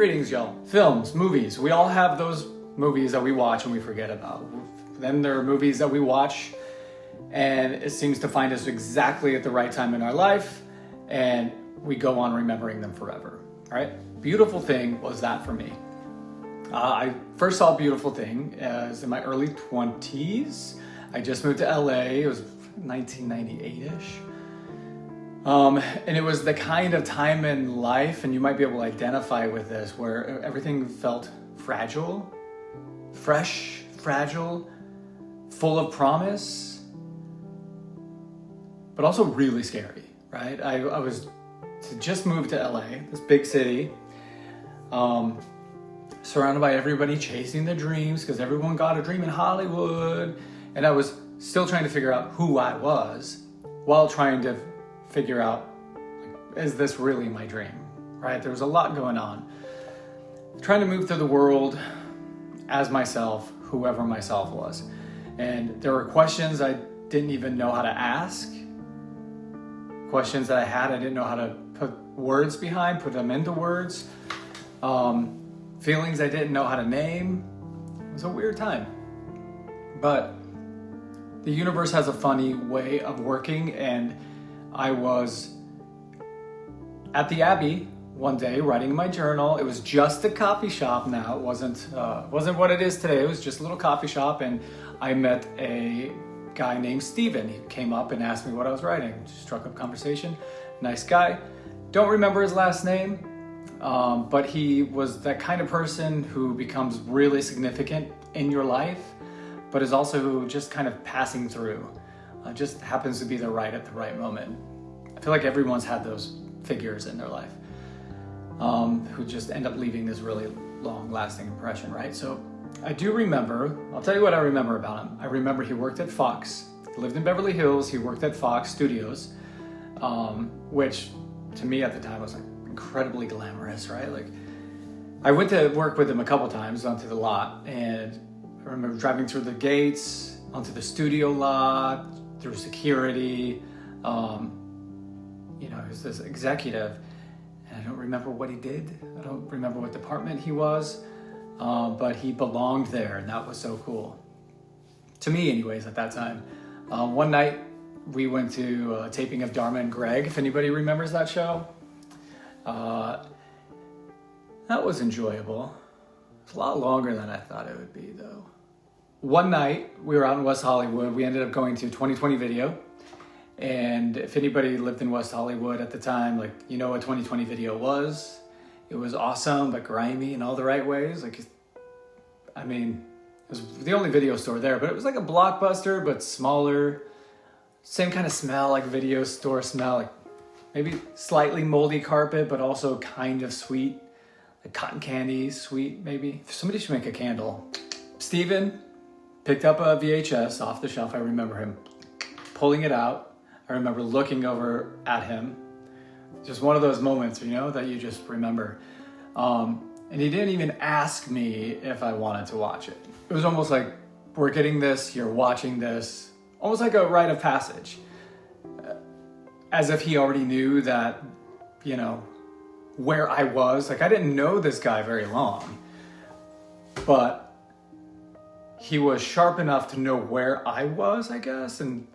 Greetings, y'all. Films, movies. We all have those movies that we watch and we forget about. Then there are movies that we watch and it seems to find us exactly at the right time in our life and we go on remembering them forever, right? Beautiful Thing was that for me. I first saw Beautiful Thing as in my early 20s. I just moved to LA. It was 1998-ish. And it was the kind of time in life, and you might be able to identify with this, where everything felt fragile, fresh, fragile, full of promise, but also really scary, right? I was to just moved to LA, this big city, surrounded by everybody chasing their dreams because everyone got a dream in Hollywood. And I was still trying to figure out who I was while trying to figure out, is this really my dream, right? There was a lot going on. Trying to move through the world as myself, whoever myself was. And there were questions I didn't even know how to ask. Questions that I didn't know how to put words behind, put them into words. Feelings I didn't know how to name. It was a weird time. But the universe has a funny way of working, and I was at the Abbey one day writing in my journal. It was just a coffee shop now. It wasn't what it is today. It was just a little coffee shop, and I met a guy named Steven. He came up and asked me what I was writing. Just struck up conversation. Nice guy. Don't remember his last name, but he was that kind of person who becomes really significant in your life, but is also just kind of passing through. Just happens to be at the right moment. I feel like everyone's had those figures in their life who just end up leaving this really long-lasting impression, right? So I do remember, I'll tell you what I remember about him. I remember he worked at Fox. He lived in Beverly Hills. He worked at Fox Studios, which to me at the time was like incredibly glamorous, right? Like I went to work with him a couple times onto the lot, and I remember driving through the gates, onto the studio lot, through security. He was this executive, and I don't remember what he did. I don't remember what department he was, but he belonged there, and that was so cool. To me, anyways, at that time. One night, we went to a taping of Dharma and Greg, if anybody remembers that show. That was enjoyable. It's a lot longer than I thought it would be, though. One night, we were out in West Hollywood. We ended up going to 2020 Video. And if anybody lived in West Hollywood at the time, like, you know what 2020 Video was. It was awesome, but grimy in all the right ways. Like, I mean, it was the only video store there, but it was like a Blockbuster, but smaller. Same kind of smell, like video store smell, like maybe slightly moldy carpet, but also kind of sweet, like cotton candy, sweet maybe. Somebody should make a candle. Steven picked up a VHS off the shelf. I remember him pulling it out. I remember looking over at him. Just one of those moments, that you just remember. And he didn't even ask me if I wanted to watch it. It was almost like, we're getting this, you're watching this, almost like a rite of passage. As if he already knew that, where I was. Like, I didn't know this guy very long, but he was sharp enough to know where I was, I guess. And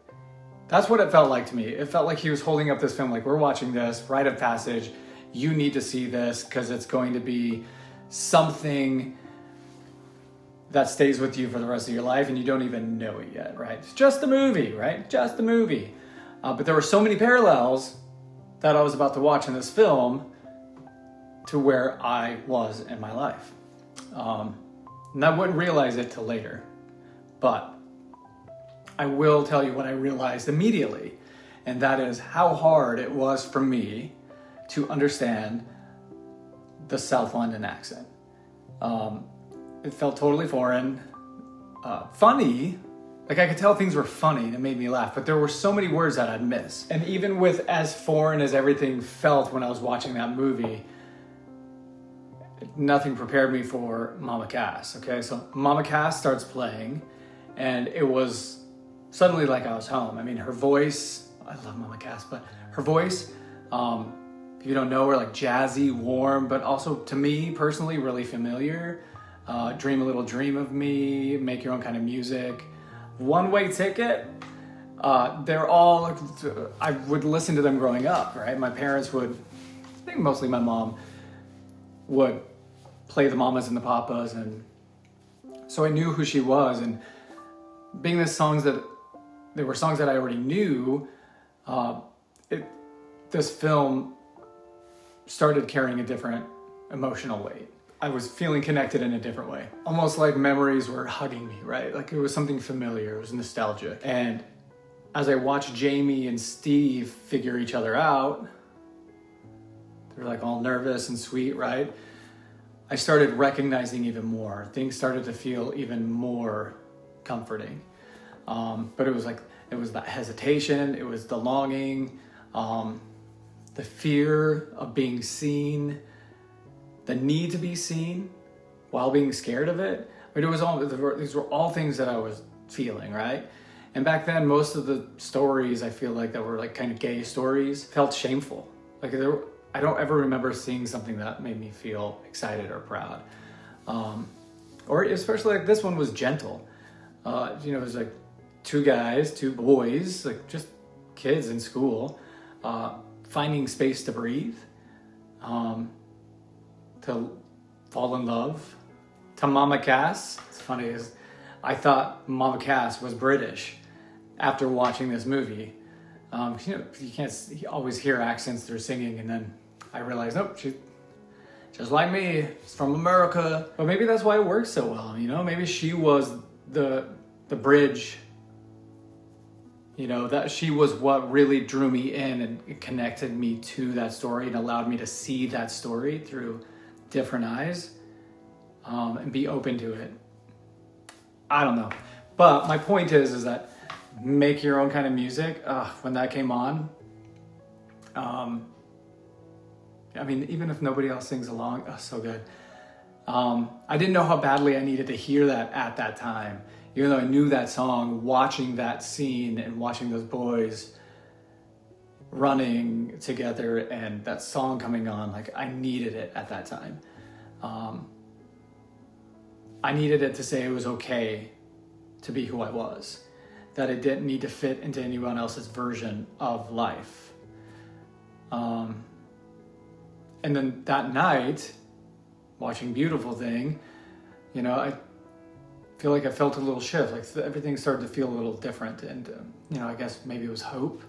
that's what it felt like to me. It felt like he was holding up this film, like, we're watching this, rite of passage. You need to see this because it's going to be something that stays with you for the rest of your life, and you don't even know it yet, right? It's just a movie, right? Just a movie. But there were so many parallels that I was about to watch in this film to where I was in my life. And I wouldn't realize it till later. But I will tell you what I realized immediately, and that is how hard it was for me to understand the South London accent. It felt totally foreign, funny. Like, I could tell things were funny and it made me laugh, but there were so many words that I'd miss. And even with as foreign as everything felt when I was watching that movie, nothing prepared me for Mama Cass, okay? So Mama Cass starts playing, and it was suddenly like I was home. I mean, her voice, I love Mama Cass, but her voice, if you don't know, are like jazzy, warm, but also to me personally really familiar. Dream a Little Dream of Me, Make Your Own Kind of Music, One Way Ticket. They're all, I would listen to them growing up, right? My parents would, I think mostly my mom, would play the Mamas and the Papas, and so I knew who she was. And being they were songs that I already knew, this film started carrying a different emotional weight. I was feeling connected in a different way. Almost like memories were hugging me, right? Like it was something familiar, it was nostalgic. And as I watched Jamie and Steve figure each other out, they're like all nervous and sweet, right? I started recognizing even more. Things started to feel even more comforting. But it was that hesitation, it was the longing, the fear of being seen, the need to be seen while being scared of it. I mean, these were all things that I was feeling, right? And back then, most of the stories I feel like that were like kind of gay stories felt shameful. Like I don't ever remember seeing something that made me feel excited or proud. Or especially like this one was gentle. It was like two guys, two boys, like just kids in school, finding space to breathe, to fall in love, to Mama Cass. It's funny, is I thought Mama Cass was British after watching this movie. You can't always hear accents through singing, and then I realized, nope, she's just like me, she's from America. But maybe that's why it works so well, maybe she was the bridge, that she was what really drew me in and connected me to that story and allowed me to see that story through different eyes, and be open to it. I don't know. But my point is that Make Your Own Kind of Music, when that came on, even if nobody else sings along, so good. I didn't know how badly I needed to hear that at that time. Even though I knew that song, watching that scene and watching those boys running together and that song coming on, like I needed it at that time. I needed it to say it was okay to be who I was, that it didn't need to fit into anyone else's version of life. And then that night, watching Beautiful Thing, I feel like I felt a little shift, like everything started to feel a little different, and I guess maybe it was hope.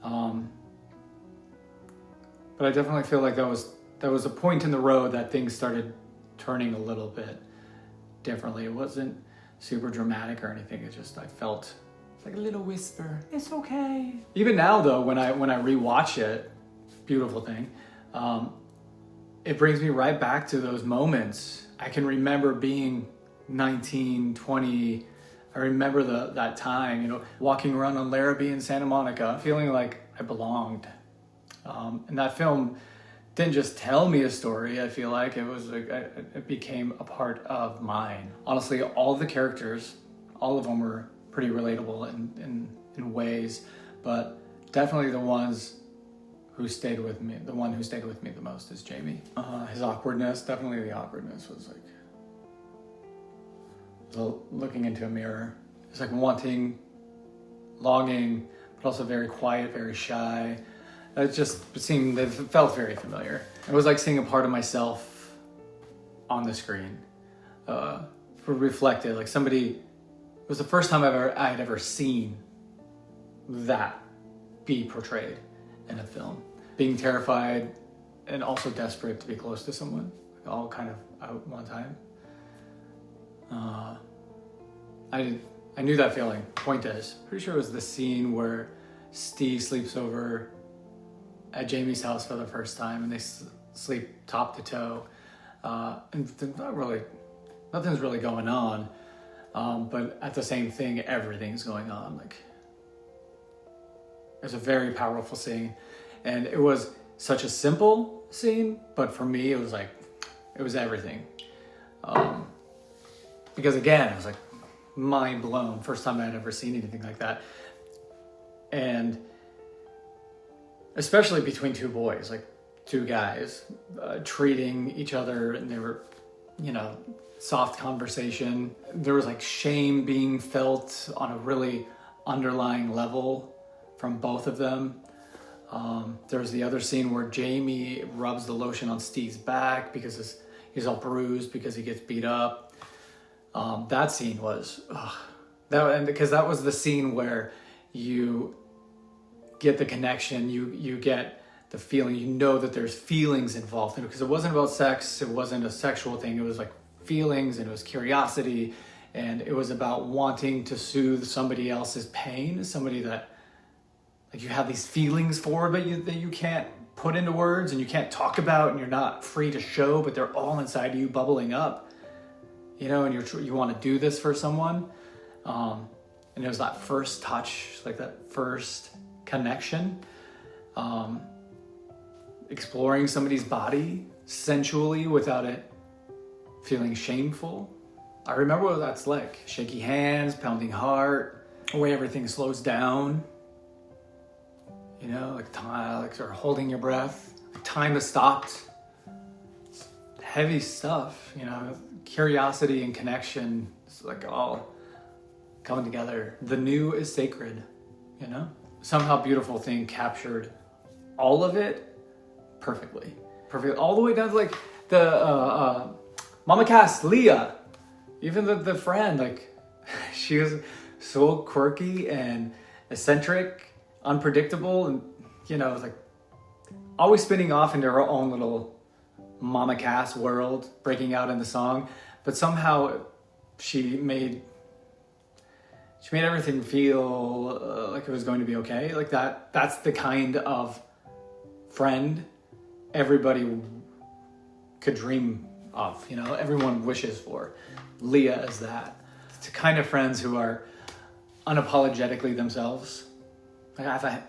But I definitely feel like that was a point in the road that things started turning a little bit differently. It wasn't super dramatic or anything. It just, I felt like a little whisper. It's okay. Even now though, when I rewatch it, Beautiful Thing, it brings me right back to those moments. I can remember being 19, 20. I remember that time, walking around on Larrabee in Santa Monica, feeling like I belonged. And that film didn't just tell me a story. I feel like it was it became a part of mine. Honestly, all the characters, all of them were pretty relatable in ways, but definitely the one who stayed with me the most is Jamie. His awkwardness, definitely the awkwardness was like looking into a mirror. It's like wanting, longing, but also very quiet, very shy. It felt very familiar. It was like seeing a part of myself on the screen, reflected. Like it was the first time I had ever seen that be portrayed in a film. Being terrified and also desperate to be close to someone, all kind of out one time. I knew that feeling. Point is, pretty sure it was the scene where Steve sleeps over at Jamie's house for the first time, and they sleep top to toe, and nothing's really going on, but at the same thing, everything's going on. Like, it's a very powerful scene, and it was such a simple scene, but for me, it was everything. Because again, it was like mind blown. First time I had ever seen anything like that. And especially between two boys, like two guys treating each other, and they were, soft conversation. There was like shame being felt on a really underlying level from both of them. There's the other scene where Jamie rubs the lotion on Steve's back because he's all bruised because he gets beat up. That scene was, because that was the scene where you get the connection, you get the feeling, that there's feelings involved in it, because it wasn't about sex, it wasn't a sexual thing, it was like feelings, and it was curiosity, and it was about wanting to soothe somebody else's pain, somebody that like you have these feelings for, but that you can't put into words and you can't talk about, and you're not free to show, but they're all inside you bubbling up, and you want to do this for someone. And it was that first touch, like that first connection, exploring somebody's body sensually without it feeling shameful. I remember what that's like. Shaky hands, pounding heart, the way everything slows down. Like time, like sort of holding your breath. Like time has stopped. It's heavy stuff, Curiosity and connection. It's like all coming together. The new is sacred, Somehow Beautiful Thing captured all of it perfectly. All the way down to like the Mama Cass, Leah. Even the friend, like she was so quirky and eccentric, unpredictable, and like always spinning off into her own little Mama Cass world, breaking out in the song, but somehow she made everything feel like it was going to be okay. Like that's the kind of friend everybody could dream of, everyone wishes for. Leah is that. It's the kind of friends who are unapologetically themselves. Like I have a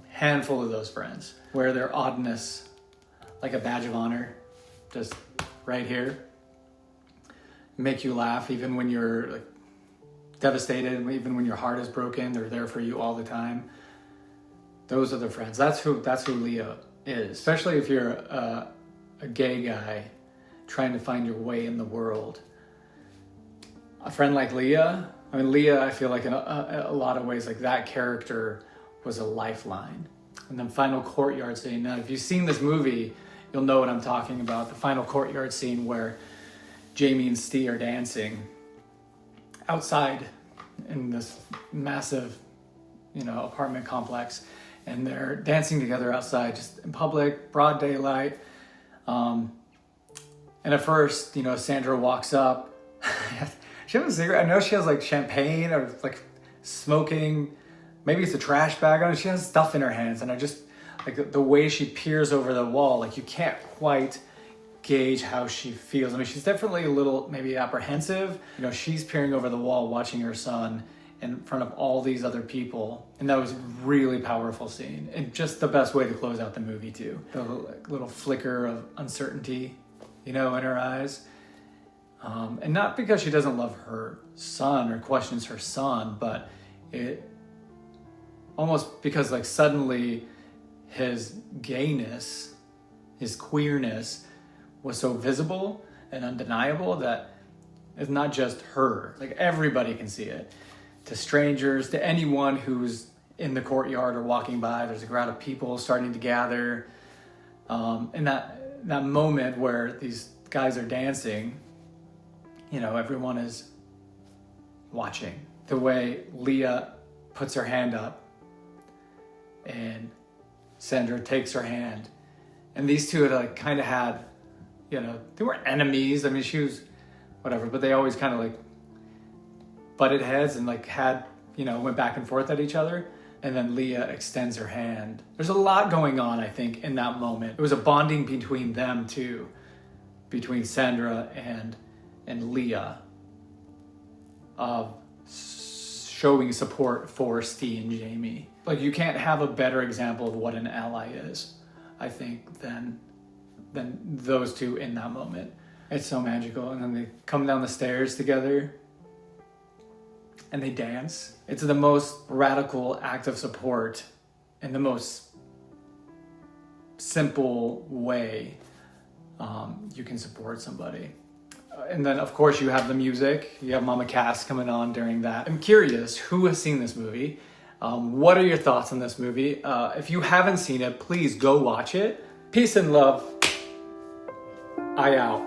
handful of those friends where their oddness, like a badge of honor, just right here, make you laugh even when you're like devastated, even when your heart is broken. They're there for you all the time. Those are the friends. That's who Leah is. Especially if you're a gay guy trying to find your way in the world. A friend like Leah, I feel like in a lot of ways, like that character was a lifeline. And then final courtyard scene. Now, if you've seen this movie, you'll know what I'm talking about. The final courtyard scene where Jamie and Steve are dancing outside in this massive, apartment complex. And they're dancing together outside, just in public, broad daylight. And at first, Sandra walks up. She has a cigarette. I know she has like champagne or like smoking. Maybe it's a trash bag on it. She has stuff in her hands. And I just, like the way she peers over the wall, like you can't quite gauge how she feels. She's definitely a little maybe apprehensive. She's peering over the wall, watching her son in front of all these other people. And that was a really powerful scene. And just the best way to close out the movie too. The little flicker of uncertainty, in her eyes. And not because she doesn't love her son or questions her son, but it almost because like suddenly his gayness, his queerness was so visible and undeniable that it's not just her. Like everybody can see it. To strangers, to anyone who's in the courtyard or walking by, there's a crowd of people starting to gather. And that moment where these guys are dancing, everyone is watching. The way Leah puts her hand up and Sandra takes her hand. And these two had like kind of had, they weren't enemies. She was whatever, but they always kind of like butted heads and like had, went back and forth at each other. And then Leah extends her hand. There's a lot going on, I think, in that moment. It was a bonding between them too, between Sandra and Leah, of showing support for Steve and Jamie. Like you can't have a better example of what an ally is, I think, than those two in that moment. It's so magical. And then they come down the stairs together and they dance. It's the most radical act of support and the most simple way you can support somebody. And then, of course, you have the music. You have Mama Cass coming on during that. I'm curious, who has seen this movie? What are your thoughts on this movie? If you haven't seen it, please go watch it. Peace and love. I out.